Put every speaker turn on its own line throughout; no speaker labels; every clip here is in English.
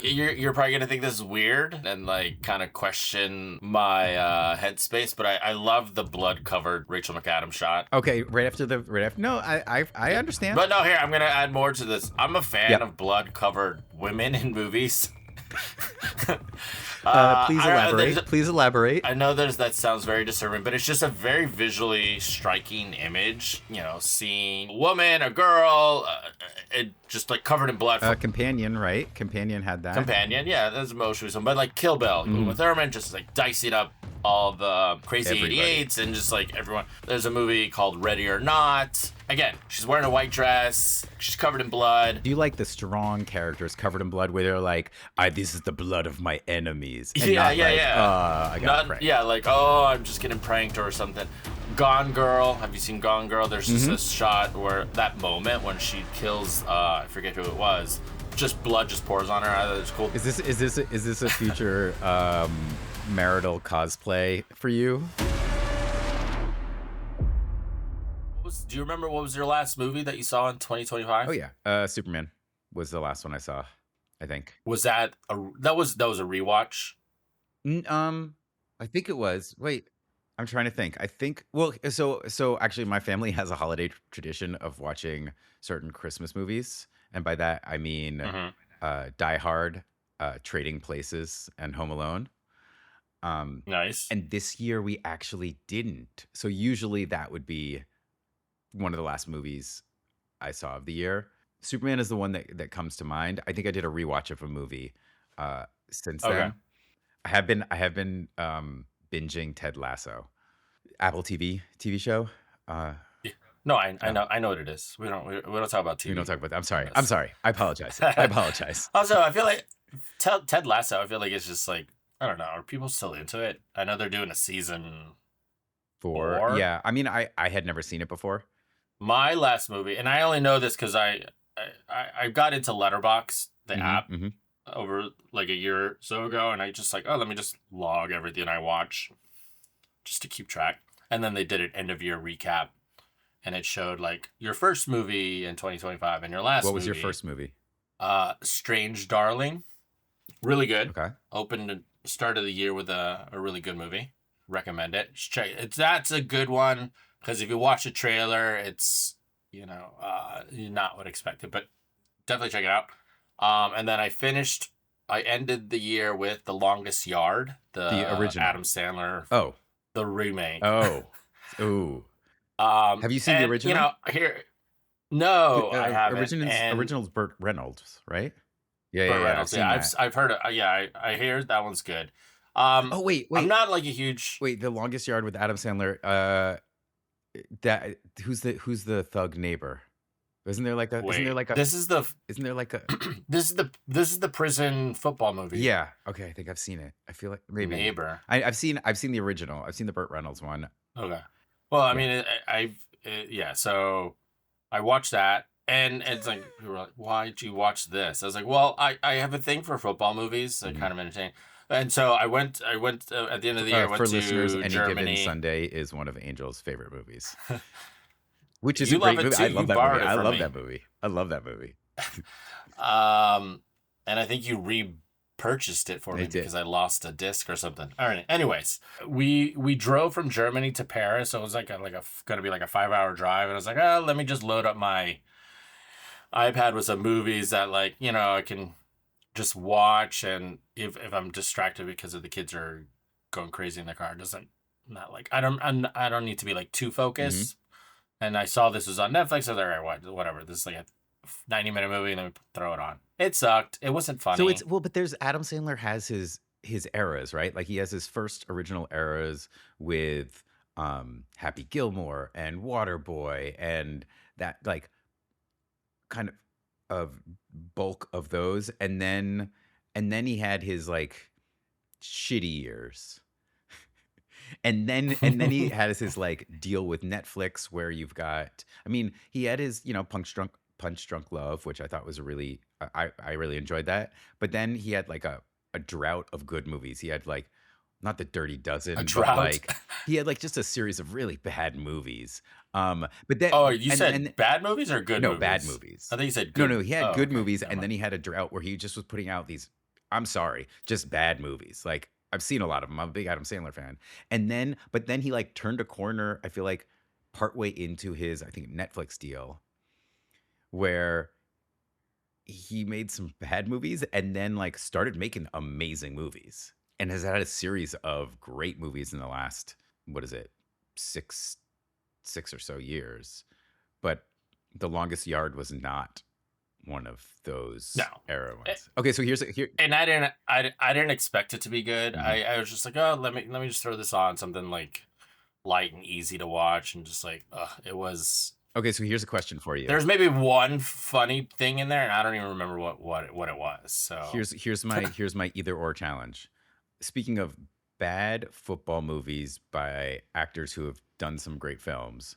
you're probably gonna think this is weird and like kind of question my headspace, but I love the blood covered Rachel McAdams shot.
Okay, right after. No, I understand.
But no, here I'm gonna add more to this. I'm a fan
Yep.
of blood covered women in movies.
Please elaborate. Please elaborate.
I know that sounds very disturbing, but it's just a very visually striking image. You know, seeing a woman, a girl, it just like covered in blood.
Companion, right? Companion had that.
Companion, yeah, that's most recent. But like Kill Bill, Uma Thurman just like dicing up all the crazy 88s and just like everyone. There's a movie called Ready or Not. Again, she's wearing a white dress. She's covered in blood.
Do you like the strong characters covered in blood where they're like, this is the blood of my enemies? And
Yeah.
I got pranked.
Yeah, like, oh, I'm just getting pranked or something. Gone Girl. Have you seen Gone Girl? There's just a shot where that moment when she kills, I forget who it was, just blood just pours on her. I thought it was cool.
Is this a future marital cosplay for you?
Do you remember what was your last movie that you saw in 2025?
Oh yeah, Superman was the last one I saw, I think.
Was that a rewatch?
I think it was. Wait, I'm trying to think. I think so actually my family has a holiday tradition of watching certain Christmas movies, and by that I mean Die Hard, Trading Places, and Home Alone.
Nice.
And this year we actually didn't. So usually that would be one of the last movies I saw of the year. Superman is the one that comes to mind. I think I did a rewatch of a movie since then. I have been binging Ted Lasso, Apple TV show.
No, I know what it is. We don't talk about TV.
We don't talk about that. I'm sorry. I apologize.
Also, I feel like Ted Lasso. I feel like it's just like, I don't know. Are people still into it? I know they're doing a season 4.
Yeah, I mean, I had never seen it before.
My last movie, and I only know this because I got into Letterboxd, the app, over like a year or so ago, and I just like, let me just log everything I watch just to keep track. And then they did an end of year recap, and it showed like your first movie in 2025 and your last.
What was your first movie?
Strange Darling, really good.
Okay.
Opened the start of the year with a really good movie. Recommend it. Just check it. That's a good one. Because if you watch the trailer, it's, you're not what expected, but definitely check it out. And then I ended the year with The Longest Yard, the original Adam Sandler, the remake.
Ooh. Have you seen the original?
No, I haven't.
Original's Burt Reynolds, right? Yeah,
Burt Reynolds. I've heard it. I hear that one's good. Wait. I'm not like a huge.
Wait, The Longest Yard with Adam Sandler. Who's the thug neighbor? Isn't there like a? This is the prison football movie. Yeah. Okay. I think I've seen it. I feel like maybe
Neighbor.
I've seen the original. I've seen the Burt Reynolds one.
Okay. Well, I mean, So I watched that, and it's like people were like, "Why did you watch this?" I was like, "Well, I have a thing for football movies. They're kind of entertaining." And so I went at the end of the year.
For
to
listeners, Any
Germany.
Given Sunday is one of Angel's favorite movies, which is
You
a great
love it
movie.
too.
I love
You
that
borrowed
movie.
it
I
from
love
me.
that movie. I love that movie.
And I think you repurchased it for me because I lost a disc or something. All right. Anyways, we drove from Germany to Paris, so it was like gonna be like a 5-hour drive, and I was like, let me just load up my iPad with some movies that I can just watch, and if I'm distracted because of the kids are going crazy in the car, I don't need to be like too focused. And I saw this was on Netflix. I was like, all right, whatever. This is like a 90-minute movie. Let me throw it on. It sucked. It wasn't funny.
So but there's Adam Sandler has his eras, right? Like he has his first original eras with Happy Gilmore and Waterboy, and that like kind of bulk of those, and then he had his like shitty years. And then he has his like deal with Netflix where you've got, I mean, he had his, Punch Drunk Love, which I thought was I really enjoyed that. But then he had like a drought of good movies. He had like, not the Dirty Dozen, but like he had like just a series of really bad movies. But then
you said bad movies or good movies?
No, bad movies.
I think you said good.
No, he had good movies, and then he had a drought where he just was putting out these I'm sorry, just bad movies. Like I've seen a lot of them. I'm a big Adam Sandler fan. But then he like turned a corner, I feel like partway into his, I think, Netflix deal where he made some bad movies and then like started making amazing movies and has had a series of great movies in the last, what is it, six six or so years. But The Longest Yard was not one of
No.
those era ones. Okay, so here.
And I didn't expect it to be good.
Mhm.
I was just like, oh, let me just throw this on, something like light and easy to watch, and just like, it was.
Okay, so here's a question for you.
There's maybe one funny thing in there, and I don't even remember what it was. So
Here's my either or challenge. Speaking of bad football movies by actors who have done some great films,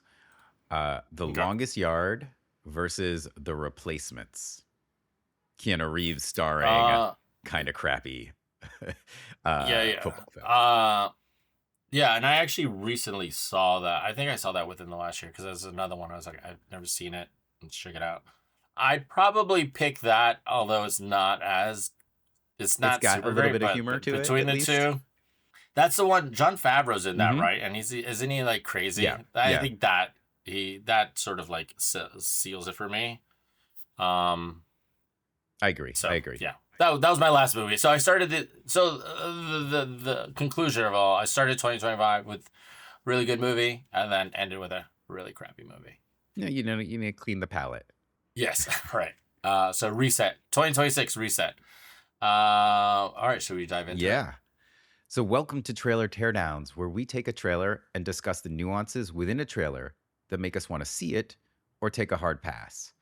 The
okay.
Longest Yard versus The Replacements. Keanu Reeves starring
Uh,
kind of crappy
yeah.
football film.
Yeah, and I actually recently saw that. I think I saw that within the last year because there's another one. I was like, I've never seen it. Let's check it out. I'd probably pick that, although it's
It's
not
got a
super
little
great,
bit of
but
humor to it,
between
at
the
least.
two, that's the one. John Favreau's in that,
Mm-hmm.
right? And isn't he like crazy?
Yeah,
I
yeah.
think that sort of like seals it for me. Um,
I agree. I
so
agree.
yeah, that was my last movie. So I started the conclusion of all. I started 2025 with really good movie, and then ended with a really crappy movie.
Yeah, you need to clean the palate.
Yes, right. So reset 2026 reset. All right, should we dive into it?
Yeah. So welcome to Trailer Teardowns, where we take a trailer and discuss the nuances within a trailer that make us want to see it or take a hard pass.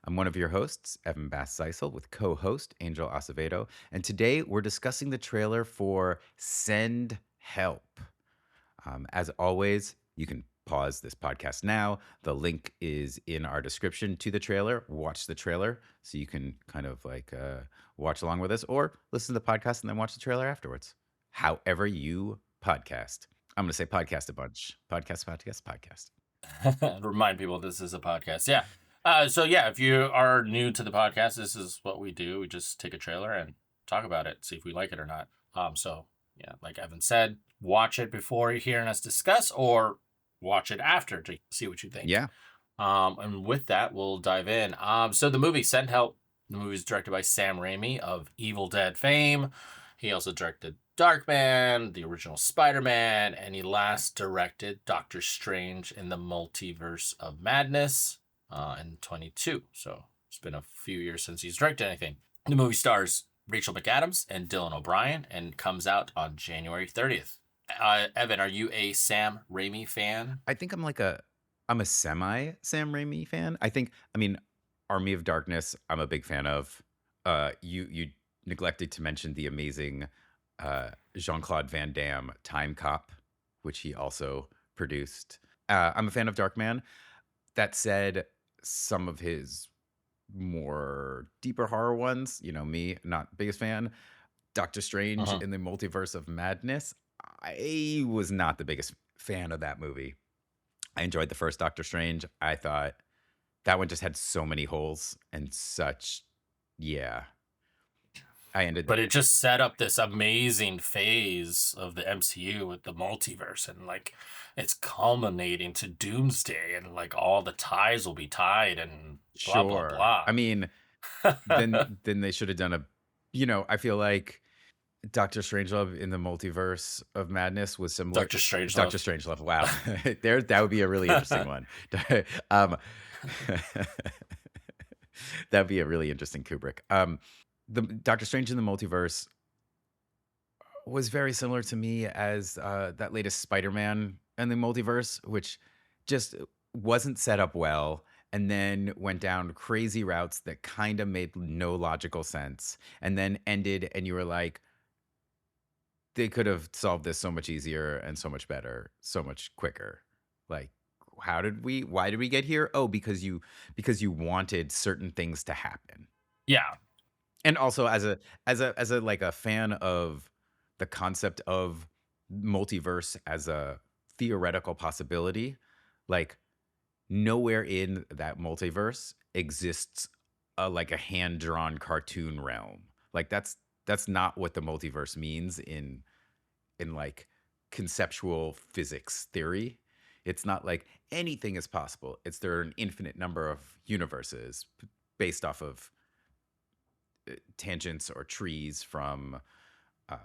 I'm one of your hosts, Evan Bass-Zeisel, with co-host Angel Acevedo, and today we're discussing the trailer for Send Help. As always, you can pause this podcast now. The link is in our description to the trailer. Watch the trailer so you can kind of like watch along with us, or listen to the podcast and then watch the trailer afterwards. However you podcast. I'm going to say podcast a bunch. Podcast.
Remind people this is a podcast. Yeah. So yeah, if you are new to the podcast, this is what we do. We just take a trailer and talk about it, see if we like it or not. So yeah, like Evan said, watch it before hearing us discuss, or watch it after to see what you think.
Yeah.
And with that, we'll dive in. So the movie Send Help. The movie is directed by Sam Raimi of Evil Dead fame. He also directed Darkman, the original Spider-Man, and he last directed Doctor Strange in the Multiverse of Madness in 22. So it's been a few years since he's directed anything. The movie stars Rachel McAdams and Dylan O'Brien and comes out on January 30th. Evan, are you a Sam Raimi fan?
I think I'm a semi Sam Raimi fan. I mean, Army of Darkness, I'm a big fan of. You neglected to mention the amazing Jean-Claude Van Damme Time Cop, which he also produced. I'm a fan of Darkman. That said, some of his more deeper horror ones, me, not biggest fan. Doctor Strange
Uh-huh.
in the Multiverse of Madness, I was not the biggest fan of that movie. I enjoyed the first Doctor Strange. I thought that one just had so many holes and such. Yeah. I ended.
But it just set up this amazing phase of the MCU with the multiverse, and like it's culminating to Doomsday, and like all the ties will be tied, and blah blah
Sure.
blah.
I mean, then they should have done I feel like Doctor Strangelove in the Multiverse of Madness was similar.
Doctor
Doctor
Strangelove.
Strangelove. Wow. That would be a really interesting one. um, that'd be a really interesting Kubrick. The Doctor Strange in the Multiverse was very similar to me as that latest Spider-Man and the Multiverse, which just wasn't set up well and then went down crazy routes that kind of made no logical sense and then ended and you were like, they could have solved this so much easier and so much better, so much quicker. Like, why did we get here? Oh, because you wanted certain things to happen.
Yeah.
And also as a like a fan of the concept of multiverse as a theoretical possibility, like nowhere in that multiverse exists like a hand-drawn cartoon realm. Like That's not what the multiverse means in like conceptual physics theory. It's not like anything is possible. It's there are an infinite number of universes based off of tangents or trees from uh,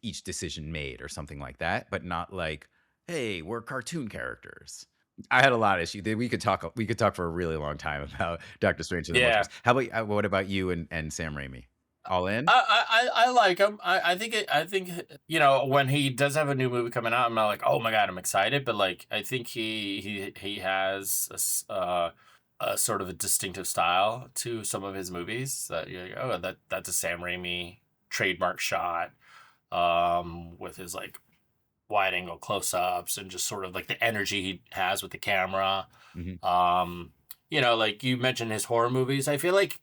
each decision made or something like that, but not like, hey, we're cartoon characters. I had a lot of issues. We could talk. We could talk for a really long time about Doctor Strange and the
Yeah.
Multiverse. How about what about you and Sam Raimi? All in?
I like him. I think when he does have a new movie coming out, I'm not like, oh my god, I'm excited. But like I think he has a sort of a distinctive style to some of his movies that you're like, oh, that's a Sam Raimi trademark shot, with his like wide angle close ups and just sort of like the energy he has with the camera.
Mm-hmm.
Like you mentioned his horror movies. I feel like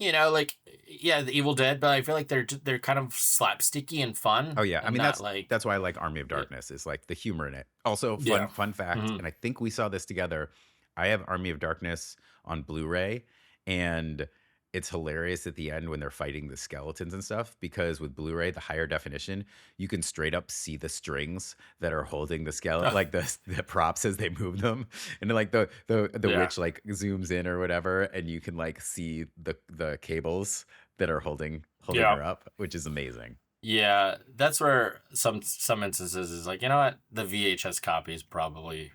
like yeah, the Evil Dead, but I feel like they're kind of slapsticky and fun,
Oh yeah, I
and
mean
not like
that's why I like Army of Darkness is like the humor in it. Also,
yeah.
fun fact,
Hmm.
and I think we saw this together. I have Army of Darkness on Blu-ray, and it's hilarious at the end when they're fighting the skeletons and stuff because with Blu-ray, the higher definition, you can straight up see the strings that are holding the skeleton, like the props as they move them, and like the
Yeah,
witch like zooms in or whatever, and you can like see the cables that are holding
yeah,
her up, which is amazing.
yeah. That's where some instances is like, you know what, the VHS copy is probably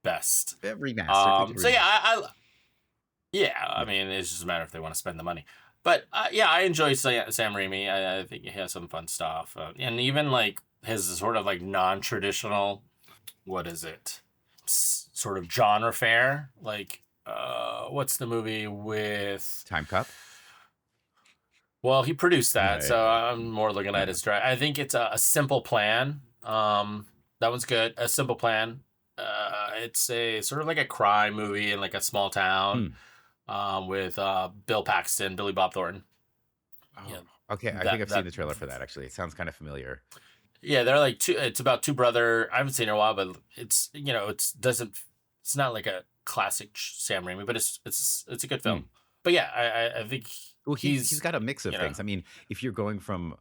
best.
Remastered. They did
So yeah,
remaster.
yeah. I
Yeah.
mean, it's just a matter if they want to spend the money. But yeah, I enjoy Sam Raimi. I think he has some fun stuff, and even like his sort of like non-traditional, what is it? Sort of genre fare. Like, what's the movie with?
Time Cop.
Well, he produced
Yeah,
that,
yeah,
so
yeah.
I'm more looking at
Yeah.
his drive. I think it's a Simple Plan. That one's good. A Simple Plan. It's a sort of like a crime movie in like a small town,
Hmm.
with Bill Paxton, Billy Bob Thornton.
Oh,
Yeah,
okay. I think
that
I've seen
that
the trailer for that. Actually, it sounds kind of familiar.
yeah, they're like two. It's about two brother. I haven't seen it in a while, but it's not like a classic Sam Raimi, but it's a good
Hmm.
film. But yeah, I think
Well, he's
he's
got a mix of
you know
things. I mean, if you're going from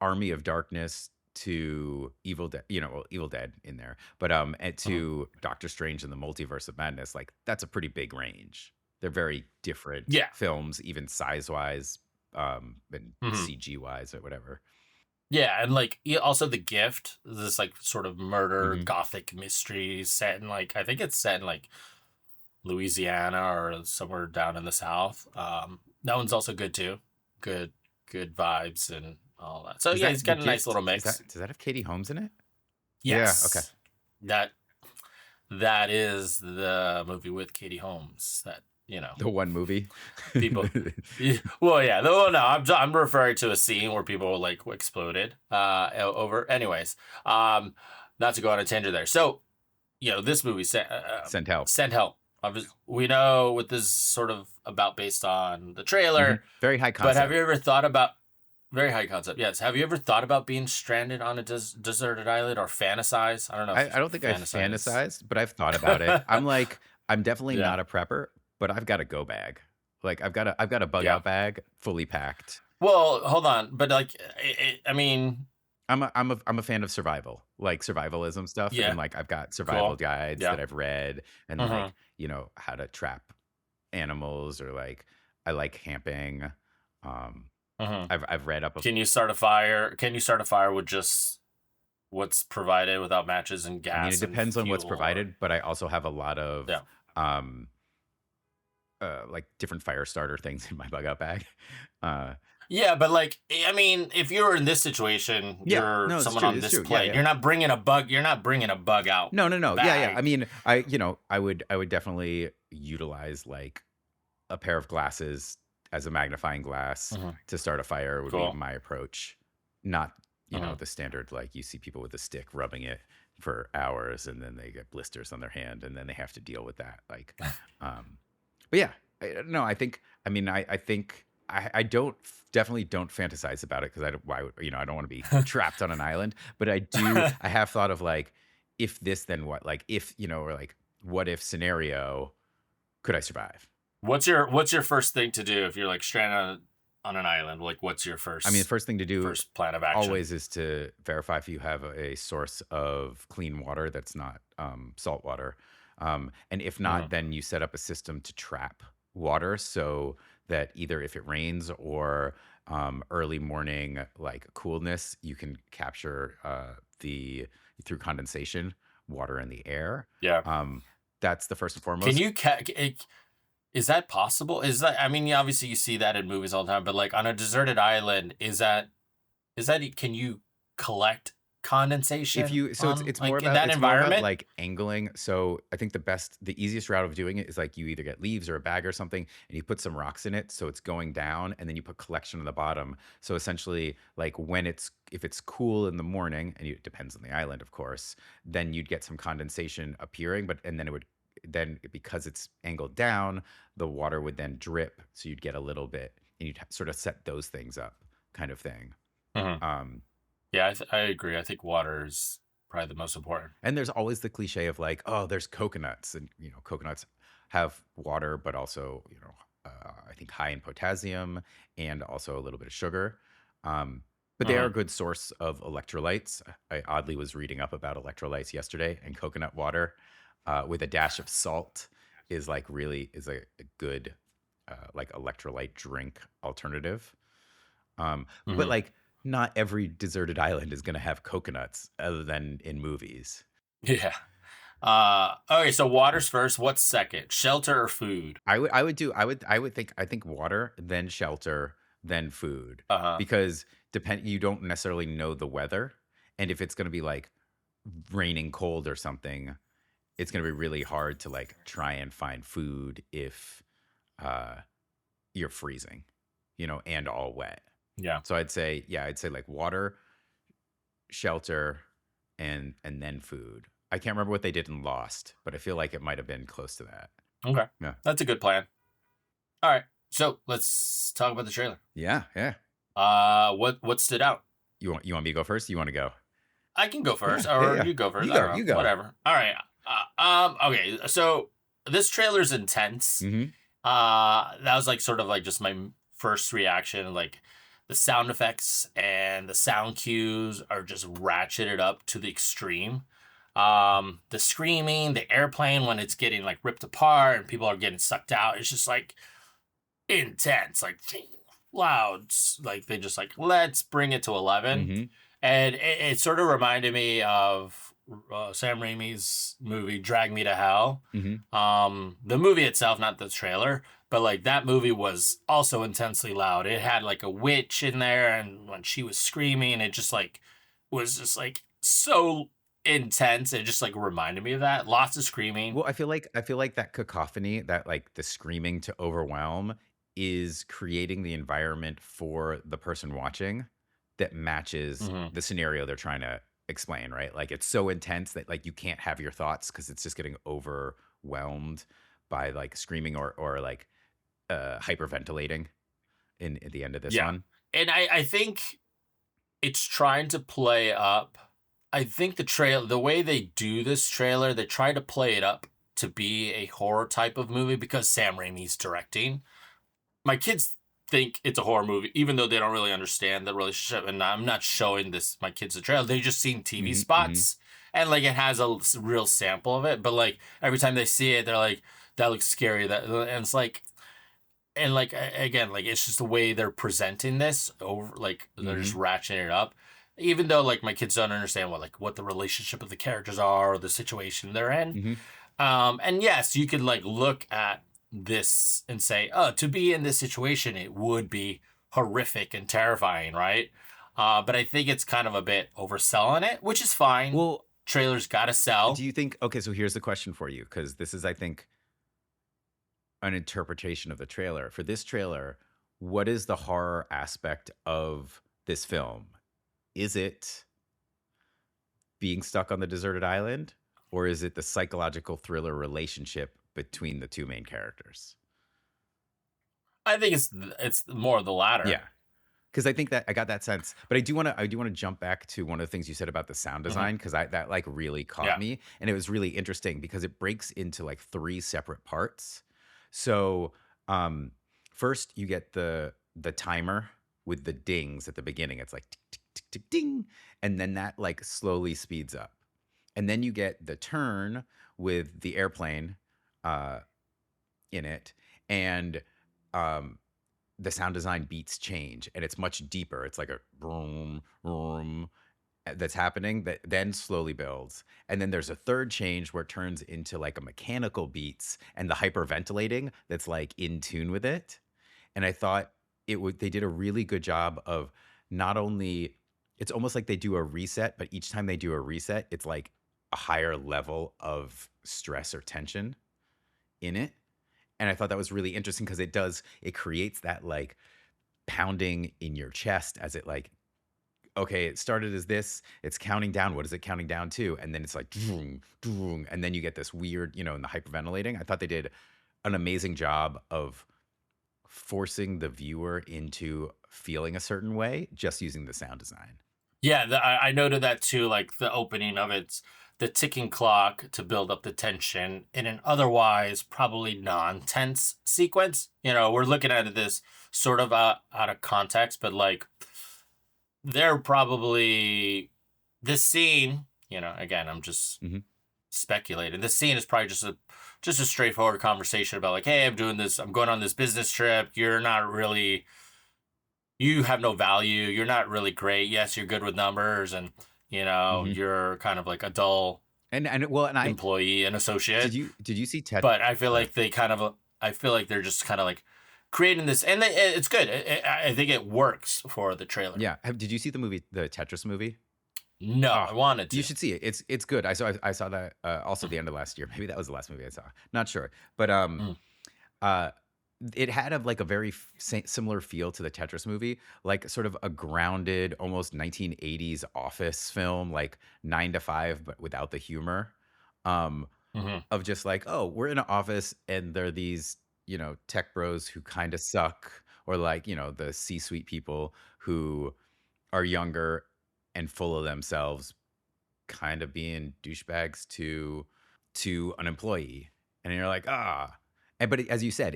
Army of Darkness to Evil Dead, well, Evil Dead in there, but and
mhm.
to Doctor Strange and the Multiverse of Madness, like that's a pretty big range. They're very different
Yeah.
films, even size wise, and
Mhm.
CG wise or whatever.
Yeah, and like also The Gift, this like sort of murder
Hmm.
gothic mystery set in like I think it's set in like Louisiana or somewhere down in the South. That one's also good too. Good good vibes and all that. So
Is
yeah,
that
he's
The
got a nice
Gift?
little mix.
Does that have Katie Holmes in it? Yeah. Okay.
Yes. That that is the movie with Katie Holmes that,
The one movie.
people. Yeah, well, yeah. Well, no, I'm referring to a scene where people like exploded over. Anyways, not to go on a tangent there. So, this movie
Send help.
Send Help. We know what this is sort of about based on the
Hmm.
trailer,
Very high
but have
concept.
you ever thought about very high concept? Yes. Have you ever thought about being stranded on a deserted island or fantasize? I don't know
I
if
don't think I've
fantasize.
fantasized, but I've thought about it. I'm definitely
Yeah.
not a prepper, but I've got a go bag. Like I've got a bug
Yeah.
out bag fully packed.
Well, hold on, but like, I mean,
I'm a fan of survival, like survivalism stuff, and
yeah,
like I've got survival
cool,
guides
yeah,
that I've read, and
hmm
like how to trap animals, or like I like camping. Um,
hmm
I've read up.
Can you start a fire? Can you start a fire with just what's provided without matches and
I mean, it
gas and
depends on what's
fuel? Or
provided, but I also have a lot
yeah,
of um like different fire starter things in my bug out bag. Uh,
yeah, but like, I mean, if you're in this situation,
yeah,
you're
no, it's
someone
true.
on
It's
this
true. Yeah,
plane.
yeah.
You're not bringing a bug. You're not bringing a bug out
No, no, no. Yeah, yeah. I
bag.
mean, I would definitely utilize like a pair of glasses as a magnifying glass
Hmm.
to start a fire would be
Cool.
my approach. Not,
Hmm.
the standard like you see people with a stick rubbing it for hours and then they get blisters on their hand and then they have to deal with that. Like, um, but yeah, no, I mean, I think I don't definitely don't fantasize about it because I don't, why would, I don't want to be trapped on an island, but I have thought of like, if this, then what? Like, if, or like, what if scenario could I survive?
What's your first thing to do if you're like stranded on an island? Like, what's your
I mean, the first thing to do
first plan of action?
always is to verify if you have a source of clean water that's not salt water. And if not,
Mhm.
then you set up a system to trap water so that either if it rains or early morning like coolness, you can capture the through condensation water in the air.
Yeah.
Um, that's the first and
Can
foremost.
you is that possible? Is that, I mean, obviously you see that in movies all the time, but like on a deserted island, can you collect
If
condensation
you so
on like in that
it's more about
environment?
like angling. So I think the easiest route of doing it is like you either get leaves or a bag or something and you put some rocks in it so it's going down and then you put collection on the bottom. So essentially like when it's if it's cool in the morning and it depends on the island of course, then you'd get some condensation appearing and then it would then because it's angled down, the water would then drip so you'd get a little bit and you'd sort of set those things up kind of thing.
Mhm.
Um
Yeah, I agree. I think water is probably the most important.
And there's always the cliche of like, oh, there's coconuts, and coconuts have water, but also I think high in potassium and also a little bit of sugar. Um, but they are a
Mhm.
good source of electrolytes. I oddly was reading up about electrolytes yesterday, and coconut water with a dash of salt is like really is a good like electrolyte drink alternative. But
Mhm.
like not every deserted island is going to have coconuts other than in movies.
Yeah. Okay, so water's first. What's second? Shelter or food?
I think water, then shelter, then food.
Uh-huh.
Because you don't necessarily know the weather. And if it's gonna be like raining cold or something, it's gonna be really hard to like try and find food if uh you're freezing, and all wet.
Yeah.
So I'd say like water, shelter, and then food. I can't remember what they did in Lost, but I feel like it might have been close to that.
Okay.
Yeah.
That's a good plan. All right. So let's talk about the trailer.
Yeah, yeah.
What stood out?
You want me to go first? You want to go?
I can go
Yeah,
first,
yeah,
or
yeah.
you go first.
You
I
go,
don't know.
you go.
Whatever. All right. Okay. So this trailer's intense.
Hmm.
That was like sort of like just my first reaction. Like the sound effects and the sound cues are just ratcheted up to the extreme. The screaming, the airplane when it's getting like ripped apart and people are getting sucked out. It's just like intense, like loud. Like they just like, let's bring it to 11.
Hmm.
And it sort of reminded me of Sam Raimi's movie Drag Me to Hell.
Hmm.
The movie itself, not the trailer, but like that movie was also intensely loud. It had like a witch in there, and when she was screaming, it just like was just like so intense. It just like reminded me of that. Lots of screaming.
Well, I feel like that cacophony, that like the screaming to overwhelm, is creating the environment for the person watching that matches
Hmm.
the scenario they're trying to explain, right? Like it's so intense that like you can't have your thoughts because it's just getting overwhelmed by like screaming or like hyperventilating in at the end of this
Yeah,
one.
and I think it's trying to play up. I think the way they do this trailer, they try to play it up to be a horror type of movie because Sam Raimi's directing. My kids think it's a horror movie, even though they don't really understand the relationship. And I'm not showing this my kids the trailer; they just seen TV
Hmm. Hmm.
spots, and like it has a real sample of it. But like every time they see it, they're like, "That looks scary." And it's like, and like again, like it's just the way they're presenting this over, like they're just
Hmm.
ratcheting it up. Even though like my kids don't understand what the relationship of the characters are or the situation they're in.
Hmm.
And yes, you could like look at this and say, oh, to be in this situation, it would be horrific and terrifying, right? But I think it's kind of a bit overselling it, which is fine.
Well,
Trailers gotta
do
sell.
you think okay, so here's the question for you, because this is, I think, an interpretation of the trailer. For this trailer, what is the horror aspect of this film? Is it being stuck on the deserted island, or is it the psychological thriller relationship between the two main characters?
I think it's more of the latter.
Yeah. Because I think that I got that sense, but I do want to jump back to one of the things you said about the sound
Hmm.
design because I that like really caught
Yeah.
me, and it was really interesting because it breaks into like three separate parts. So, um, first you get the timer with the dings at the beginning. It's like tick, tick, tick, tick, ding, and then that like slowly speeds up, and then you get the turn with the airplane uh, in it, and um, the sound design beats change, and it's much deeper. It's like a boom, boom that's happening that then slowly builds, and then there's a third change where it turns into like a mechanical beats and the hyperventilating that's like in tune with it. And I thought they did a really good job of not only, it's almost like they do a reset, but each time they do a reset, it's like a higher level of stress or tension in it. And I thought that was really interesting because it creates that like pounding in your chest as it like, okay, it started as this, it's counting down. What is it counting down to? And then it's like, doom, doom, and then you get this weird, in the hyperventilating. I thought they did an amazing job of forcing the viewer into feeling a certain way just using the sound design.
Yeah, I noted that too. Like the opening of it's the ticking clock to build up the tension in an otherwise probably non-tense sequence. We're looking at this sort of out of context, but like they're probably this scene. Again, I'm just speculating. This scene is probably just a straightforward conversation about like, hey, I'm doing this. I'm going on this business trip. You're not really. You have no value. You're not really great. Yes, you're good with numbers, and you're kind of like a dull
and
employee and associate.
Did you see Ted?
But I feel like I feel like they're just kind of like creating this, and it's good. I think it works for the trailer.
Yeah. Did you see the movie, the Tetris movie?
No, I wanted to.
You should see it. It's good. I saw that also the end of last year. Maybe that was the last movie I saw. Not sure, but it had a very similar feel to the Tetris movie, like sort of a grounded, almost 1980s office film, like 9 to 5, but without the humor. Of just like, oh, we're in an office and there are these, tech bros who kind of suck, or like, the C-suite people who are younger and full of themselves, kind of being douchebags to an employee. And you're like, but as you said,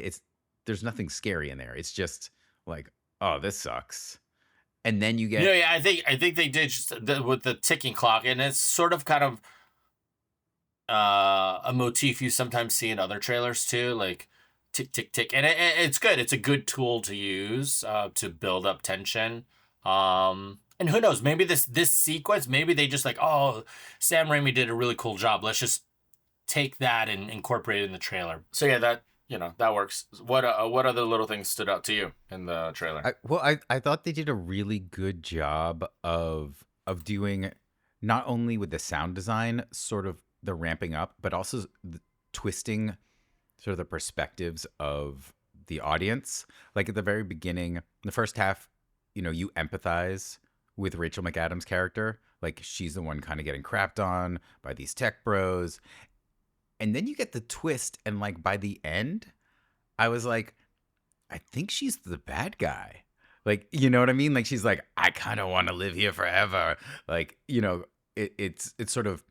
there's nothing scary in there. It's just like, oh, this sucks. And then you get
yeah, I think they did just with the ticking clock, and it's sort of kind of a motif you sometimes see in other trailers too, like tick tick tick, and it's good. It's a good tool to use to build up tension. And who knows, maybe this sequence, maybe they just like, oh, Sam Raimi did a really cool job. Let's just take that and incorporate it in the trailer. So yeah, that works. What other little things stood out to you in the trailer?
I thought they did a really good job of doing, not only with the sound design, sort of the ramping up, but also twisting sort of the perspectives of the audience. Like at the very beginning, the first half, you empathize with Rachel McAdams' character. Like she's the one kind of getting crapped on by these tech bros. And then you get the twist, and like by the end, I was like, I think she's the bad guy. Like, you know what I mean? Like she's like, I kind of want to live here forever. Like, it's sort of,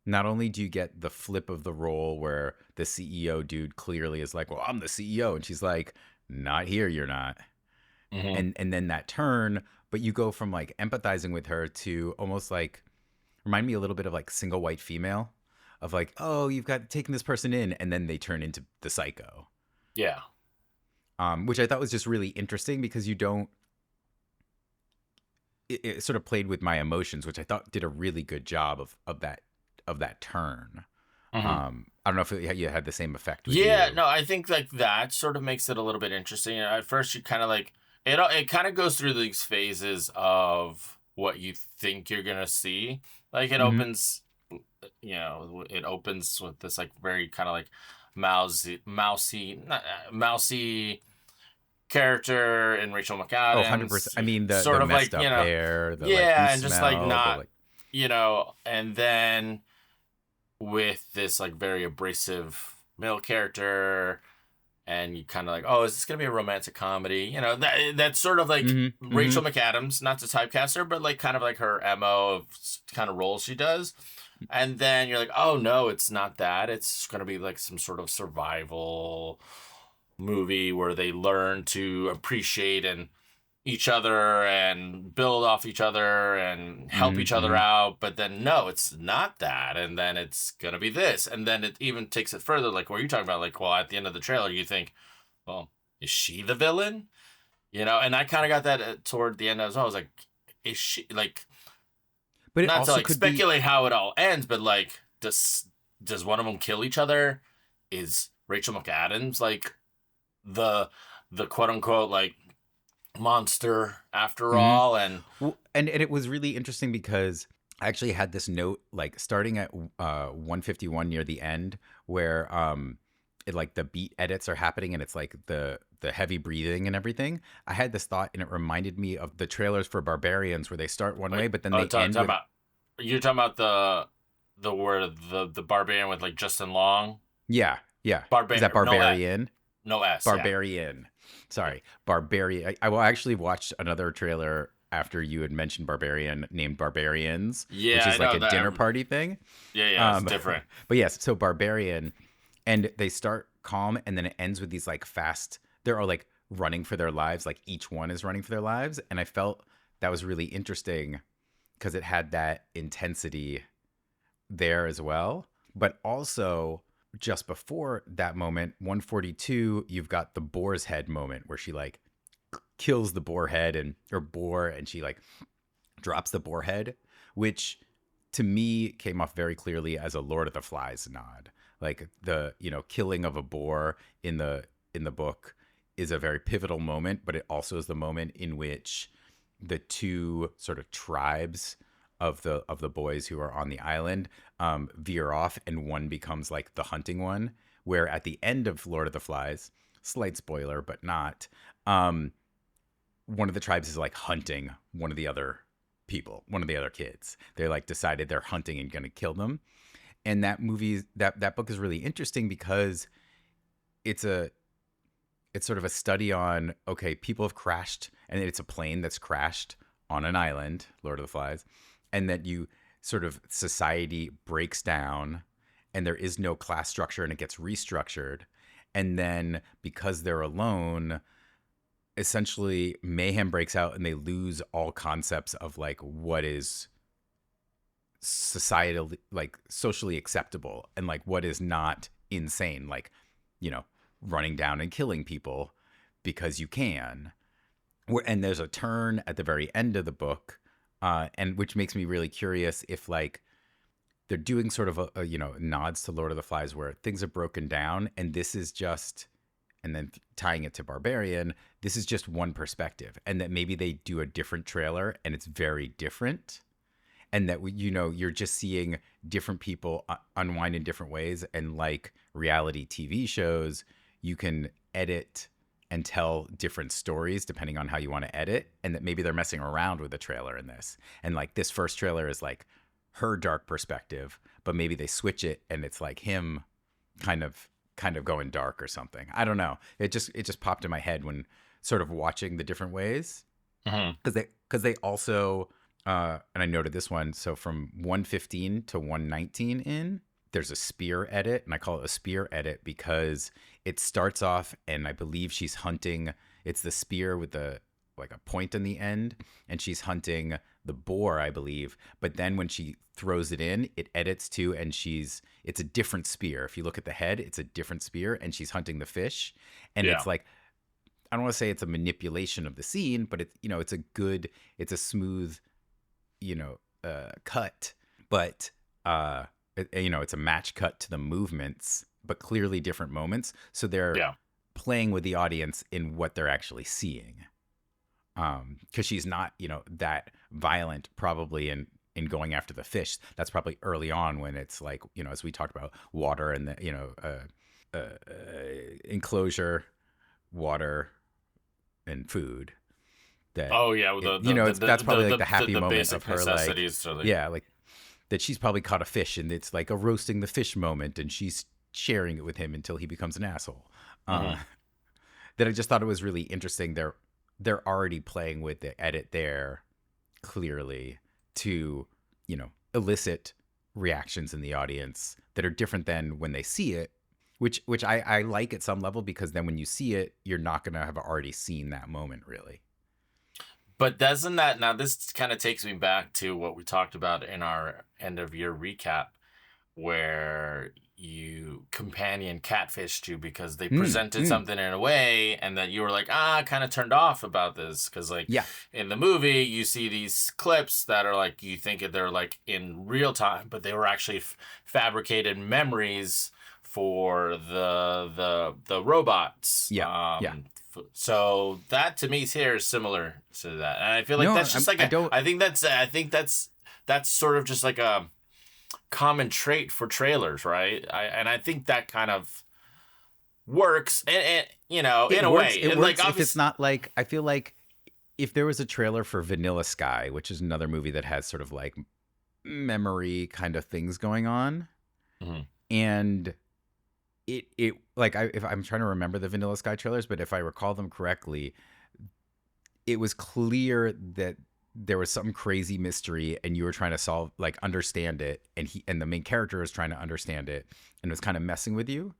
not only do you get the flip of the role where the CEO dude clearly is like, well, I'm the CEO, and she's like, not here, you're not. And then that turn, but you go from like empathizing with her to almost like, remind me a little bit of like Single White Female, of like, oh, you've got taken this person in, and then they turn into the psycho.
Yeah.
Which I thought was just really interesting because it sort of played with my emotions, which I thought did a really good job of that turn. I don't know if you had the same effect with you.
No, I think like that sort of makes it a little bit interesting. At first, you kind of like it kind of goes through these phases of what you think you're gonna see. Like it opens, it opens with this like very kind of like mousy character in Rachel McAdams.
100%. I mean, the sort of messed like, up hair, and
just like not, and then with this like very abrasive male character, and you kind of like, oh, is this gonna be a romantic comedy? That's sort of like Rachel McAdams, not to typecast her, but like kind of like her MO of kind of roles she does. And then you're like, oh no, it's not that. It's gonna be like some sort of survival movie where they learn to appreciate and each other and build off each other and help each other
Mm-hmm.
out, but then no, it's not that, and then it's gonna be this, and then it even takes it further, like what you're talking about, like, well, at the end of the trailer you think, well, is she the villain, and I kind of got that toward the end as well. I was like, is she, like,
But it
not to
also
like
could be.
speculate how it all ends, but like, does one of them kill each other? Is Rachel McAdams like the quote unquote like monster after
Mhm.
all? And
Well, and it was really interesting because I actually had this note like starting at 151 near the end where it like the beat edits are happening and it's like the heavy breathing and everything. I had this thought and it reminded me of the trailers for Barbarians where they start one way
wait,
but then they
talk
end with.
about, you're talking about the word, the barbarian with like Justin Long,
Yeah, yeah. Is that
no S,
Barbarian?
no S, yeah,
Barbarian.
yeah,
Sorry, Barbarian. I well, actually watched another trailer after you had mentioned Barbarian named Barbarians, which
yeah. I
is like
know
a
that.
dinner party thing.
Yeah, yeah, it's
Um,
different.
but yes, so Barbarian, and they start calm, and then it ends with these like fast. They're all like running for their lives, like each one is running for their lives, and I felt that was really interesting because it had that intensity there as well. But also, just before that moment, 142, you've got the boar's head moment where she like kills the boar head and or boar and she like drops the boar head, which to me came off very clearly as a Lord of the Flies nod. Like the, killing of a boar in the book is a very pivotal moment, but it also is the moment in which the two sort of tribes of the boys who are on the island veer off, and one becomes like the hunting one. Where at the end of Lord of the Flies, slight spoiler, but not, um, one of the tribes is like hunting one of the other people, one of the other kids. They like decided they're hunting and gonna kill them. And that book is really interesting because it's a it's sort of a study on, okay, people have crashed and it's a plane that's crashed on an island, Lord of the Flies, and that you sort of society breaks down and there is no class structure and it gets restructured. And then because they're alone, essentially mayhem breaks out and they lose all concepts of like what is societal, like socially acceptable, and like what is not insane, like, you know running down and killing people because you can. And there's a turn at the very end of the book, and which makes me really curious if like they're doing sort of nods to Lord of the Flies where things are broken down and this is just, and then tying it to Barbarian, this is just one perspective, and that maybe they do a different trailer and it's very different, and that you're just seeing different people unwind in different ways, and like reality TV shows, you can edit and tell different stories depending on how you want to edit, and that maybe they're messing around with the trailer in this, and like this first trailer is like her dark perspective, but maybe they switch it and it's like him kind of going dark or something. I don't know. It just popped in my head when sort of watching the different ways,
Mm-hmm.
because they also, and I noted this one. So from 115 to 119 there's a spear edit, and I call it a spear edit because it starts off, and I believe she's hunting. It's the spear with the like a point in the end, and she's hunting the boar, I believe. But then when she throws it in, it edits to, and it's a different spear. If you look at the head, it's a different spear, and she's hunting the fish, and
Yeah.
it's like, I don't want to say it's a manipulation of the scene, but it's a smooth, cut, but it's a match cut to the movements, but clearly different moments. So they're
Yeah.
playing with the audience in what they're actually seeing. Because she's not, that violent probably in going after the fish. That's probably early on when it's like, as we talked about, water and the, enclosure, water and food, that
Oh yeah.
it, it's that's probably like the happy
The
moment of
basic
her, like,
necessities. So like.
yeah, like that she's probably caught a fish and it's like a roasting the fish moment and she's sharing it with him until he becomes an asshole.
Mm-hmm.
That I just thought it was really interesting. They're already playing with the edit there clearly to, elicit reactions in the audience that are different than when they see it, which I like at some level, because then when you see it, you're not going to have already seen that moment really.
But doesn't that, now this kind of takes me back to what we talked about in our end of year recap, where you companion catfished you because they presented something in a way and that you were like, kind of turned off about this. Because, like,
Yeah.
in the movie, you see these clips that are like, you think they're like in real time, but they were actually fabricated memories for the robots.
Yeah. Yeah.
So that to me here is similar to that, and I feel like
No,
that's just like
I don't.
I think that's sort of just like a common trait for trailers, right? I think that kind of works, and you know,
It
in a
works.
way,
It
and
works
like
if it's
obviously,
not like, I feel like if there was a trailer for Vanilla Sky, which is another movie that has sort of like memory kind of things going on, and it like, if I'm trying to remember the Vanilla Sky trailers, but if I recall them correctly, it was clear that there was some crazy mystery and you were trying to solve, like, understand it, and the main character was trying to understand it and was kind of messing with you.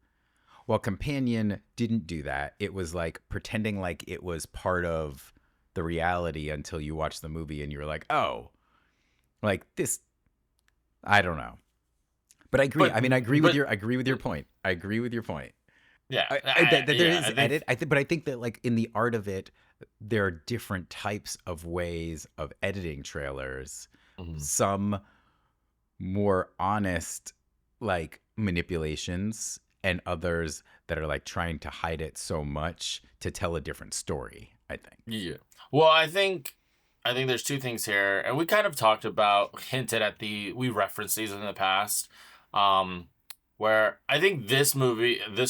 While Companion didn't do that. It was like pretending like it was part of the reality until you watch the movie and you're like, oh, like this. I don't know, but I agree. I mean, I agree with your point. I agree with your point.
yeah,
That there
yeah,
is
I think,
edit. But I think that, like, in the art of it, there are different types of ways of editing trailers. Some more honest, like, manipulations, and others that are like trying to hide it so much to tell a different story, I think.
yeah. Well, I think there's two things here, and we kind of talked about, hinted at we referenced these in the past, um, where I think this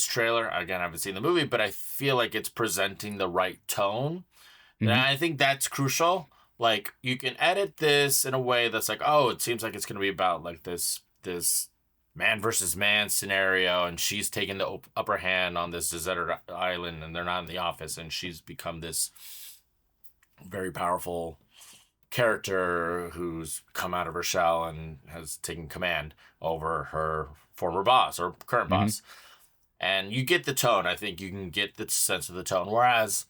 trailer, again, I haven't seen the movie, but I feel like it's presenting the right tone. And
Mm-hmm.
I think that's crucial. Like, you can edit this in a way that's like, oh, it seems like it's going to be about like this man versus man scenario, and she's taking the upper hand on this deserted island, and they're not in the office, and she's become this very powerful character who's come out of her shell and has taken command over her former boss or current
Mm-hmm.
boss. And you get the tone. I think you can get the sense of the tone. Whereas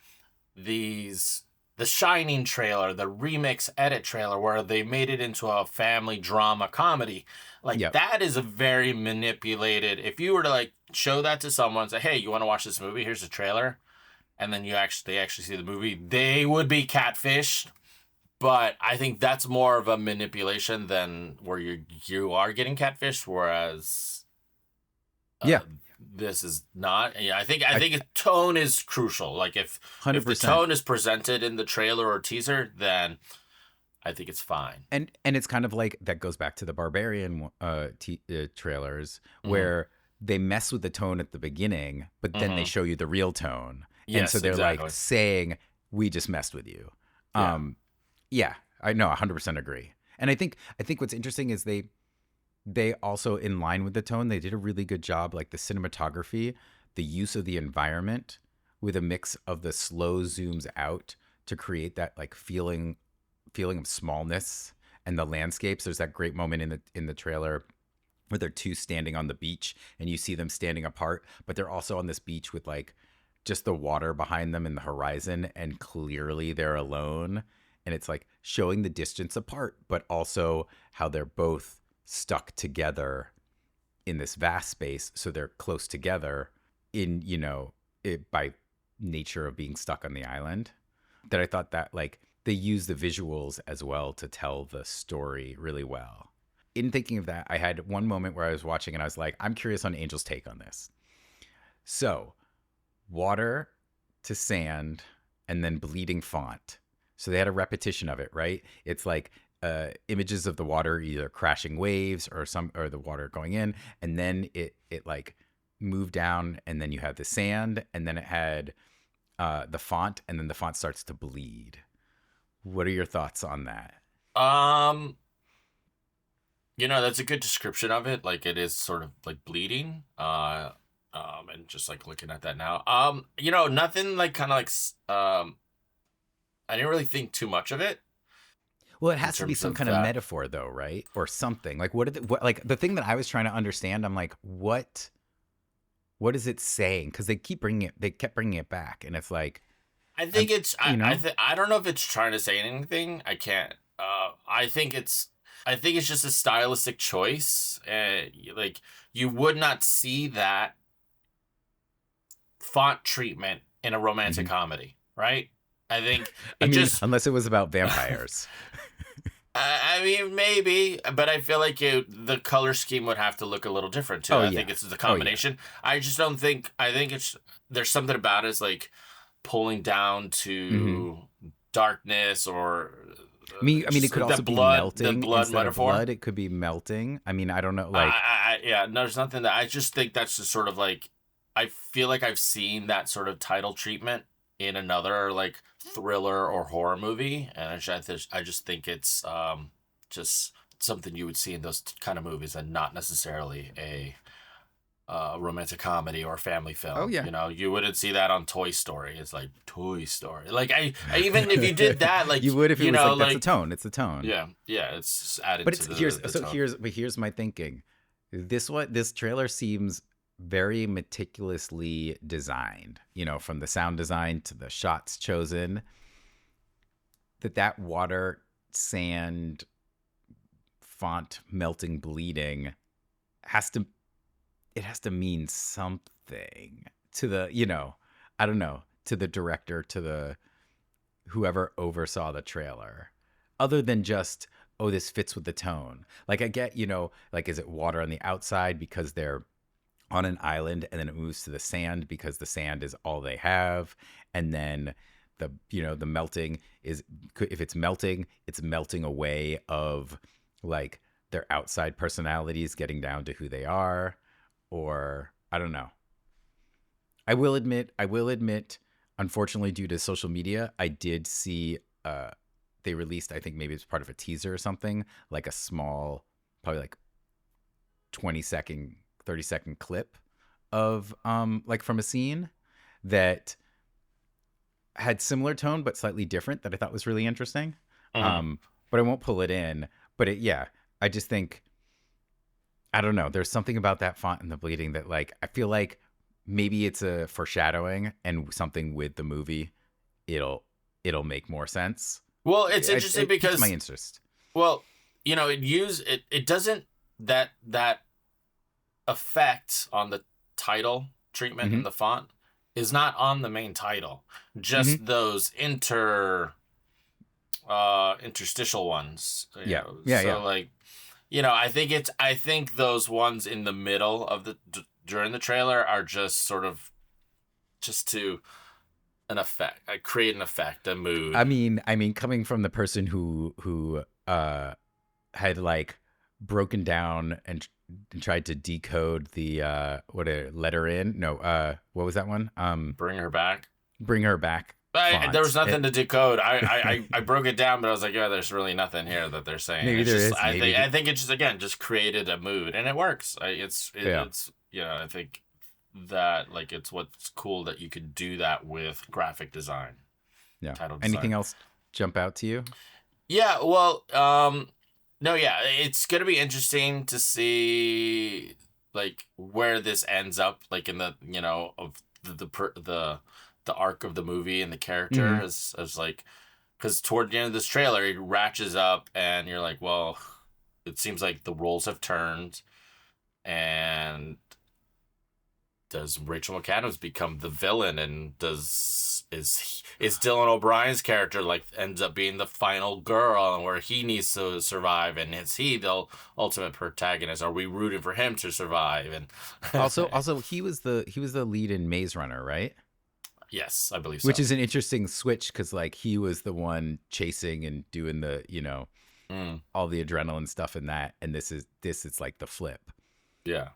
these the Shining trailer, the remix edit trailer where they made it into a family drama comedy, like
Yep.
that is a very manipulated. If you were to like show that to someone, say, "Hey, you want to watch this movie? Here's the trailer," and then they actually see the movie, they would be catfished. But I think that's more of a manipulation than where you are getting catfished, whereas
Yeah.
this is not. Yeah, I think tone is crucial. Like if the
100%.
tone is presented in the trailer or teaser, then I think it's fine.
And it's kind of like that goes back to the Barbarian trailers, where they mess with the tone at the beginning, but then they show you the real tone. And so
Yes,
they're
exactly.
like saying, we just messed with you.
Yeah.
Yeah, I know, 100% agree. And I think what's interesting is they also, in line with the tone, they did a really good job, like the cinematography, the use of the environment with a mix of the slow zooms out to create that like feeling of smallness, and the landscapes. There's that great moment in the trailer where they're two standing on the beach and you see them standing apart, but they're also on this beach with like just the water behind them and the horizon, and clearly they're alone. And it's like showing the distance apart, but also how they're both stuck together in this vast space. So they're close together in, it by nature of being stuck on the island. That I thought that, like, they use the visuals as well to tell the story really well. In thinking of that, I had one moment where I was watching and I was like, I'm curious on Angel's take on this. So, water to sand and then bleeding font. So they had a repetition of it, right? It's like images of the water either crashing waves or the water going in, and then it like moved down, and then you had the sand, and then it had the font, and then the font starts to bleed. What are your thoughts on that?
That's a good description of it. Like it is sort of like bleeding. And just like looking at that now. Nothing like kind of like I didn't really think too much of it.
Well, it has to be some kind of metaphor, though, right? Or something. Like, like the thing that I was trying to understand, I'm like, what is it saying? Because they kept bringing it back, and it's like,
I think it's
you know,
I don't know if it's trying to say anything. I can't. I think it's just a stylistic choice. Like you would not see that font treatment in a romantic
mhm.
comedy, right? I think
I
it
mean,
just.
unless it was about vampires.
I mean, maybe, but I feel like the color scheme would have to look a little different too.
Oh
I think
yeah.
it's the
Oh yeah.
combination. I just don't think. I think it's there's something about it is like pulling down
Hmm.
to darkness or
I mean, it
just
could
the
also be
blood
melting instead of
metaphor.
blood. It could be melting. I mean, I don't know. Like,
Yeah, no, there's nothing that I just think that's just sort of like I feel like I've seen that sort of title treatment in another like thriller or horror movie, and I just think it's just something you would see in those kind of movies, and not necessarily a romantic comedy or family
oh
film.
yeah.
You know, you wouldn't see that on Toy Story. It's like Toy Story. Like I even if you did that, like
You would if it
you
was
know,
like that's the
like
tone. It's the tone.
yeah, it's just added
But
to
it's here's
the
so
tone.
here's my thinking. This trailer seems very meticulously designed. You know, from the sound design to the shots chosen. That water, sand, font melting, bleeding has to it has to mean something to the I don't know, to the director, to the whoever oversaw the trailer, other than just, oh, this fits with the tone. Like, I get, like, is it water on the outside because they're on an island, and then it moves to the sand because the sand is all they have, and then the melting is, if it's melting away of, like, their outside personalities getting down to who they are, or I don't know. I will admit, unfortunately, due to social media, I did see they released, I think maybe it's part of a teaser or something, like a small, probably like 20-second, 30-second clip of like from a scene that had similar tone but slightly different, that I thought was really interesting.
Mhm.
Um, but I won't pull it in. But yeah, I just think, I don't know. There's something about that font and the bleeding that, like, I feel like maybe it's a foreshadowing and something with the movie. It'll make more sense.
Well, it's interesting
It piques my
because
interest.
well, it doesn't that effect on the title treatment
Mm-hmm.
in the font is not on the main title.
Mm-hmm.
Just those interstitial ones,
Yeah. Yeah.
So
Yeah.
like, I think those ones in the middle of the during the trailer are just sort of just to an effect, create an effect, a mood.
I mean, coming from the person who had, like, broken down and tried to decode the what a letter in no what was that one,
Bring her back.
bring her back
There was
font.
nothing to decode. I broke it down, but I was like, yeah, there's really nothing here that they're saying.
Maybe
It's
there
just
is, maybe
I think it just again just created a mood, and it works.
yeah,
It's I think that like it's what's cool that you could do that with graphic design,
yeah.
title design.
Anything else jump out to you?
Yeah, well, no, yeah, it's gonna be interesting to see like where this ends up, like in the of the arc of the movie and the character
Mm-hmm.
as like because toward the end of this trailer he ratchets up and you're like, well, it seems like the roles have turned, and does Rachel McAdams become the villain, and is Dylan O'Brien's character like ends up being the final girl and where he needs to survive, and is he the ultimate protagonist? Are we rooting for him to survive? And
Also, he was the lead in Maze Runner, right?
yes, I believe
Which
so.
is an interesting switch, because, like, he was the one chasing and doing the,
Mm,
all the adrenaline stuff in that, and this is like the flip.
yeah.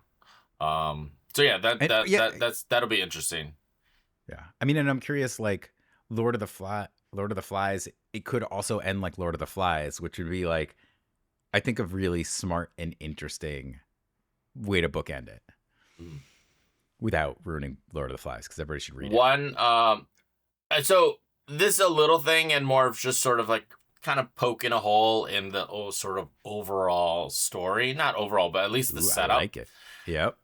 So yeah,
And yeah,
that'll be interesting.
yeah. I mean, and I'm curious, like, Lord of the Flies. It could also end like Lord of the Flies, which would be, like, I think, a really smart and interesting way to bookend it
Mm.
without ruining Lord of the Flies, because everybody should read it.
One so this is a little thing and more of just sort of like kind of poking a hole in the sort of overall story. Not overall, but at least the
Ooh, I
setup.
like it. Yep.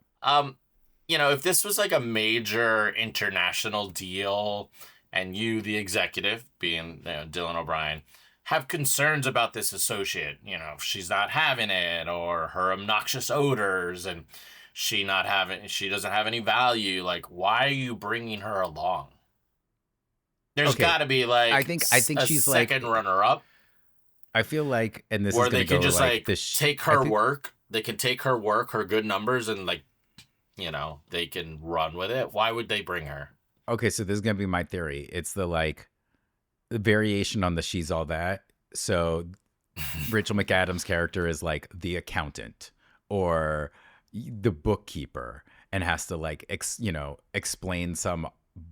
If this was like a major international deal and you, the executive, being Dylan O'Brien, have concerns about this associate. If she's not having it, or her obnoxious odors, and she doesn't have any value. Like, why are you bringing her along? There's
Okay,
got to be
I
like
think
a
she's like,
second runner up
I feel like, and this is
where
gonna
they can
go
just
like
like
this.
take
I
her
think
work. They can take her work, her good numbers, and like they can run with it. Why would they bring her?
okay, so this is gonna be my theory. It's the variation on the she's all that. So Rachel McAdams' character is like the accountant or the bookkeeper and has to like explain some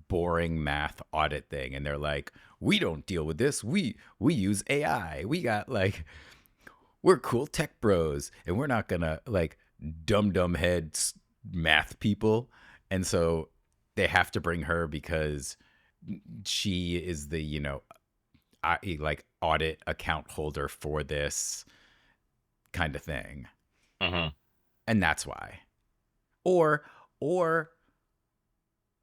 boring math audit thing, and they're like, we don't deal with this, we use AI, we got like, we're cool tech bros and we're not gonna like dumb heads math people. And so they have to bring her because she is the like audit account holder for this kind of thing.
Mm-hmm.
And that's why. Or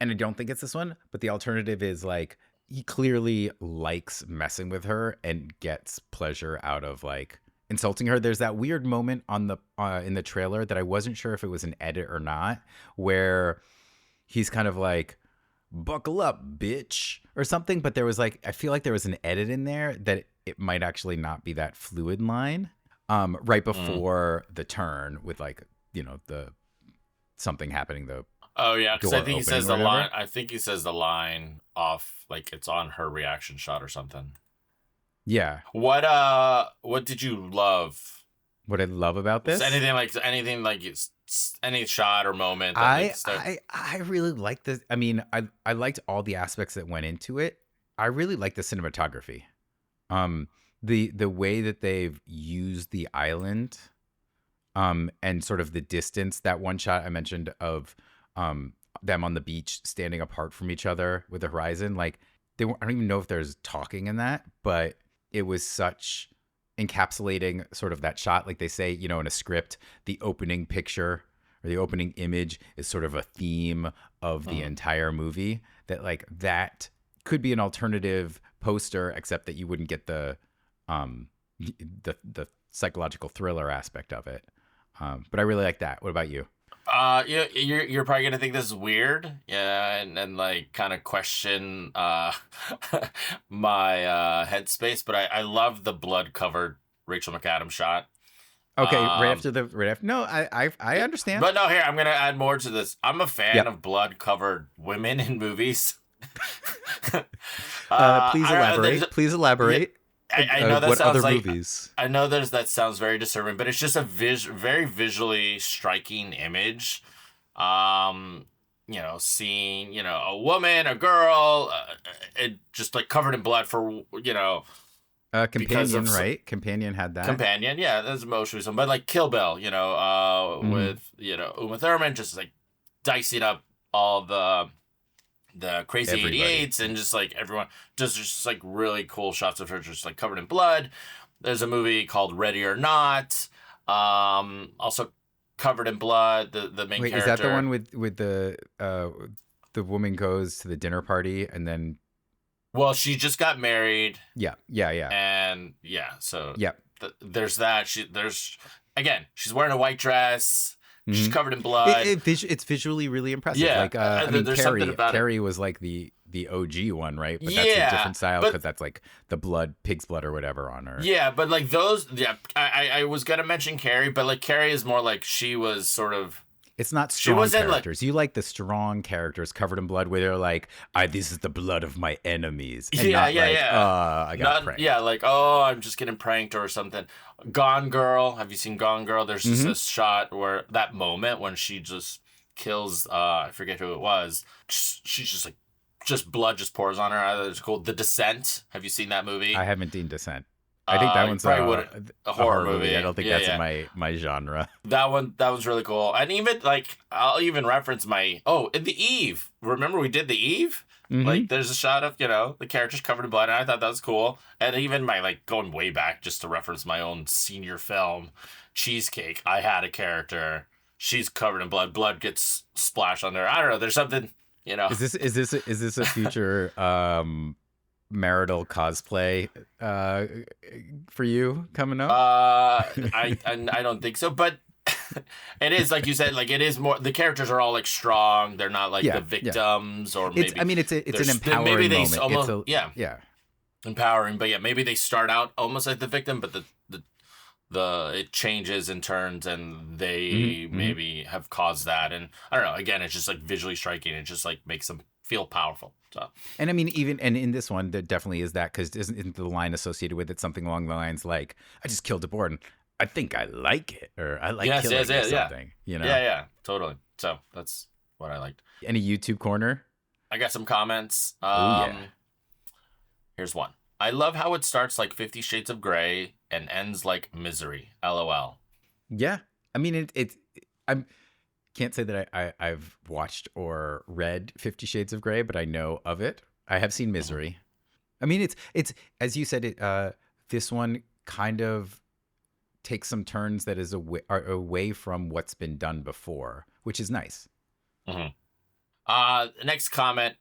and I don't think it's this one, but the alternative is like, he clearly likes messing with her and gets pleasure out of like insulting her. There's that weird moment on the in the trailer that I wasn't sure if it was an edit or not, where he's kind of like, buckle up, bitch, or something. But there was like, I feel like there was an edit in there that it might actually not be that fluid line. Right before the turn with like, the something happening, the
Oh yeah, because I
door
think he
opening
says
or
the
whatever.
line. I think he says the line off, like it's on her reaction shot or something.
Yeah.
What did you love?
What I love about
Is
this,
anything like any shot or moment that like
I
stuck?
I really like this. I mean, I liked all the aspects that went into it. I really like the cinematography. Um, the way that they've used the island, and sort of the distance. That one shot I mentioned of them on the beach standing apart from each other with the horizon. Like, I don't even know if there's talking in that, but it was such encapsulating sort of that shot. Like they say, in a script, the opening picture or the opening image is sort of a theme of the entire movie. That like that could be an alternative poster, except that you wouldn't get um the psychological thriller aspect of it. But I really like that. What about you?
Yeah, you're probably gonna think this is weird, yeah, and like kind of question my headspace, but I love the blood covered Rachel McAdams shot.
Okay,
Um,
right after. No, I
yeah,
understand.
but no, here I'm gonna add more to this. I'm a fan
Yep.
of blood covered women in movies.
Please
There's,
elaborate. Please
yeah,
elaborate.
I know that
What
sounds
other
like
movies?
I know that sounds very disturbing, but it's just a very visually striking image. Um, seeing a woman, a girl, it just like covered in blood for because of
Companion, right? Companion had that.
companion. Yeah, that's most recent, but like Kill Bill,
Mm-hmm.
with Uma Thurman just like dicing up all the crazy
Everybody.
88s and just like everyone just like really cool shots of her just like covered in blood. There's a movie called Ready or Not, also covered in blood. The main
Wait, is that the
character.
one with the woman goes to the dinner party and then
Well, she just got married,
yeah.
and yeah, so
Yeah.
there's that. She's wearing a white dress. She's
Mm-hmm.
covered in blood.
It's visually really impressive.
Yeah,
Like I mean,
there's something about it.
Carrie was like the OG one, right? But that's a
Yeah,
different style
but
because that's like the blood, pig's blood or whatever on her.
yeah, but like those, yeah, I was gonna mention Carrie, but like Carrie is more like she was sort of
It's not
she
strong
wasn't like
characters. You like the strong characters covered in blood where they're like, I this is the blood of my enemies. And
yeah,
not
yeah,
like,
yeah.
I got
Not yeah,
pranked.
like oh, I'm just getting pranked or something. Gone Girl. Have you seen Gone Girl? There's just
Mm-hmm.
a shot where that moment when she just kills I forget who it was. She's just like just blood just pours on her. It's cool. The Descent. Have you seen that movie?
I haven't seen Descent. I think that
You
one's
probably would a
a
horror
horror movie. I
movie.
don't think
Yeah,
that's in
yeah.
my genre.
That was really cool. And even like I'll even reference in the Eve. Remember we did the Eve?
Mm-hmm.
Like there's a shot of, the characters covered in blood, and I thought that was cool. And even my like going way back just to reference my own senior film, Cheesecake, I had a character. She's covered in blood. Blood gets splashed on there. I don't know. There's something. You know,
Is this a future marital cosplay for you coming up?
I don't think so, but it is like you said, like it is more. The characters are all like strong. They're not like the
Yeah, yeah.
victims, or
It's
maybe
I mean it's an
maybe
empowering
they
moment. It's
almost
a
yeah
yeah.
empowering, but yeah, maybe they start out almost like the victim, but the it changes and turns, and
Hmm.
they
Hmm.
maybe have caused that, and I don't know. Again, it's just like visually striking. It just like makes them feel powerful. So
And I mean, even and in this one, there definitely is that because isn't the line associated with it something along the lines like, "I just killed a boar and I think I like it," or "I like
yes, yes,
killing," or
yeah, yeah,
something. You
yeah,
know?
yeah, totally. So that's what I liked.
Any YouTube corner?
I got some comments.
Oh yeah,
Here's one. I love how it starts like 50 Shades of Grey and ends like Misery. LOL.
yeah. I mean, I can't say that I've watched or read 50 Shades of Grey, but I know of it. I have seen
Mhm.
Misery. I mean, it's as you said it. This one kind of takes some turns that is away from what's been done before, which is nice.
Mhm. Next comment.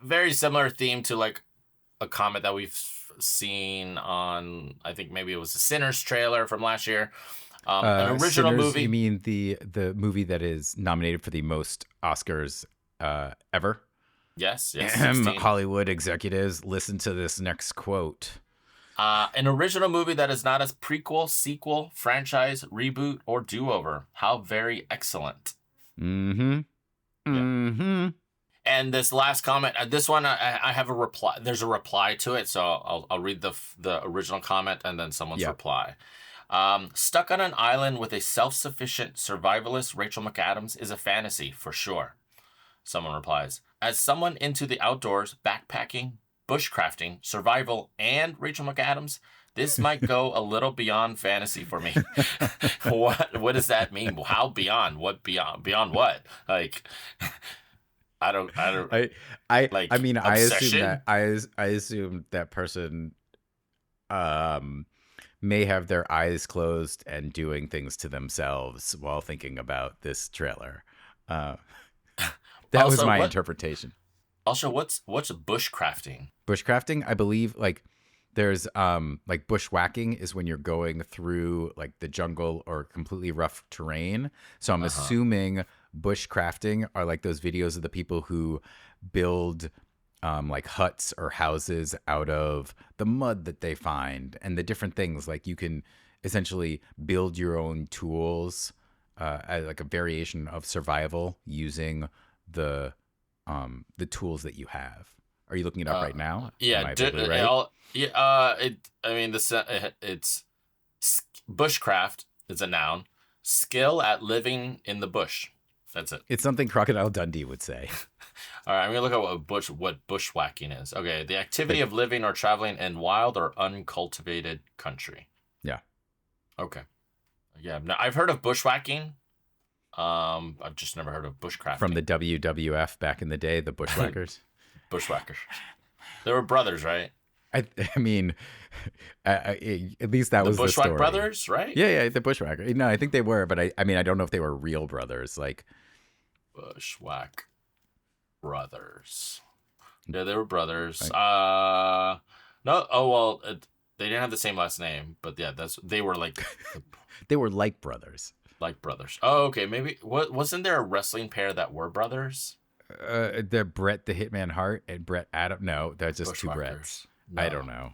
Very similar theme to like a comment that we've seen on, I think maybe it was the Sinners trailer from last year. An original
Sinners, you
movie.
mean the movie that is nominated for the most Oscars ever?
Yes, yes,
Ahem,
16.
Hollywood executives, listen to this next quote.
An original movie that is not a prequel, sequel, franchise, reboot, or do-over. How very excellent.
Mm-hmm.
Yeah.
Mm-hmm.
And this last comment, this one, I have a reply. There's a reply to it, so I'll read the original comment and then someone's
Yep.
reply. Stuck on an island with a self-sufficient survivalist Rachel McAdams is a fantasy for sure. Someone replies, as someone into the outdoors, backpacking, bushcrafting, survival, and Rachel McAdams, this might go a little beyond fantasy for me. What does that mean? How beyond? What beyond? Beyond what? Like, I don't
I I
like
mean I assume that
obsession.
I assume that person um may have their eyes closed and doing things to themselves while thinking about this trailer. Uh that was
Also,
my
what?
interpretation.
Also, what's bushcrafting?
Bushcrafting, I believe, like there's like bushwhacking is when you're going through like the jungle or completely rough terrain. So I'm
Uh huh.
assuming bushcrafting are like those videos of the people who build like huts or houses out of the mud that they find and the different things. Like you can essentially build your own tools, as like a variation of survival using the the tools that you have. Are you looking it up
Uh,
right now?
yeah.
Am I vaguely right?
Yeah. It. I mean, it's bushcraft is a noun. Skill at living in the bush. That's it.
It's something Crocodile Dundee would say.
All right, I'm gonna look at what bushwhacking is. Okay, the activity
Like,
of living or traveling in wild or uncultivated country.
yeah,
Okay. Yeah, no, I've heard of bushwhacking. I've just never heard of
from the
bushcrafting.
WWF back in the day, the Bushwhackers.
Bushwhackers. They were brothers, right?
I mean, at least that
The
was the
Bushwhack
story.
brothers, right?
Yeah, yeah, the Bushwhacker. No, I think they were, but I mean, I don't know if they were real brothers. Like,
Bushwhack brothers. Yeah, they were brothers.
like
No. Oh well, they didn't have the same last name, but yeah, they were
they were like brothers.
like brothers. Oh, okay. Maybe wasn't there a wrestling pair that were brothers?
The Brett the Hitman Hart and Brett Adam. No, that's just two Bretts.
Bushwhackers.
I don't
No.
know.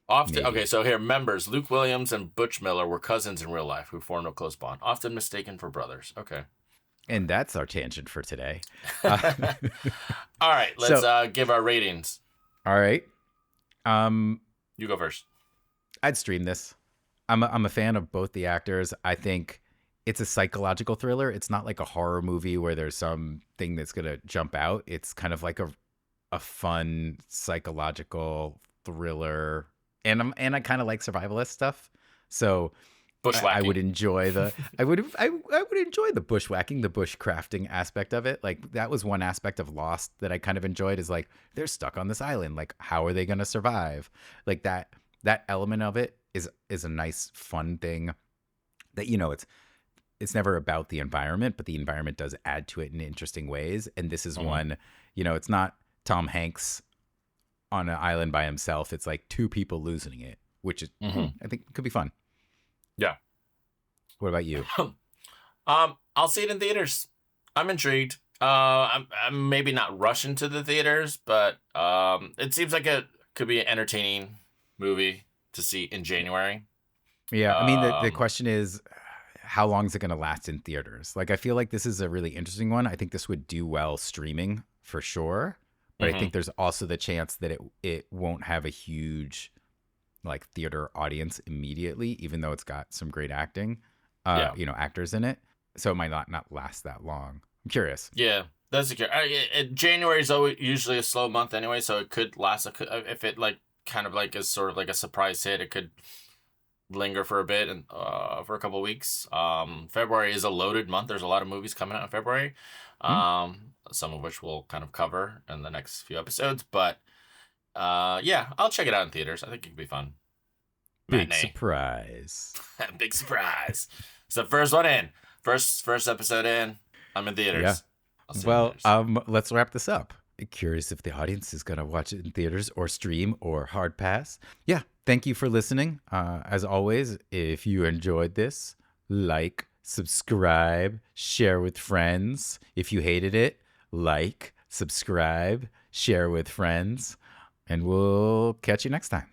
Often, okay,
Maybe.
so here, members Luke Williams and Butch Miller were cousins in real life who formed a close bond, often mistaken for brothers. Okay.
And that's our tangent for today.
All right, let's
So,
give our ratings.
all right. Um,
You go first.
I'd stream this. I'm a fan of both the actors. I think it's a psychological thriller. It's not like a horror movie where there's something that's gonna jump out. It's kind of like a fun psychological thriller, and I kind of like survivalist stuff. So I would
Bushwhacking.
enjoy I would enjoy the bushwhacking, the bushcrafting aspect of it. Like that was one aspect of Lost that I kind of enjoyed. Is like they're stuck on this island. Like how are they gonna survive? Like that element of it is a nice fun thing that it's never about the environment, but the environment does add to it in interesting ways. And this is
Mm-hmm.
one, it's not Tom Hanks on an island by himself. It's like two people losing it, which is,
Mm-hmm.
I think could be fun.
Yeah.
What about you?
I'll see it in theaters. I'm intrigued. I'm maybe not rushing to the theaters, but it seems like it could be an entertaining movie to see in January.
Yeah, I mean, the
Um,
question is, how long is it going to last in theaters? Like, I feel like this is a really interesting one. I think this would do well streaming for sure, but I
mhm.
think there's also the chance that it won't have a huge like theater audience immediately, even though it's got some great acting,
Yeah,
actors in it. So it might not last that long. I'm curious.
yeah. That's secure. January is always usually a slow month anyway, so it could last. If it like kind of like is sort of like a surprise hit, it could linger for a bit and for a couple of weeks. February is a loaded month. There's a lot of movies coming out in February,
Hmm?
some of which we'll kind of cover in the next few episodes. But yeah, I'll check it out in theaters. I think it could be fun.
Big
Matinee,
surprise.
big surprise. It's the first one in, first episode in. I'm in
Yeah.
theaters. I'll see it in
Well,
theaters.
let's wrap this up. Curious if the audience is going to watch it in theaters or stream or hard pass. Yeah. Thank you for listening. As always, if you enjoyed this, like, subscribe, share with friends. If you hated it, like, subscribe, share with friends, and we'll catch you next time.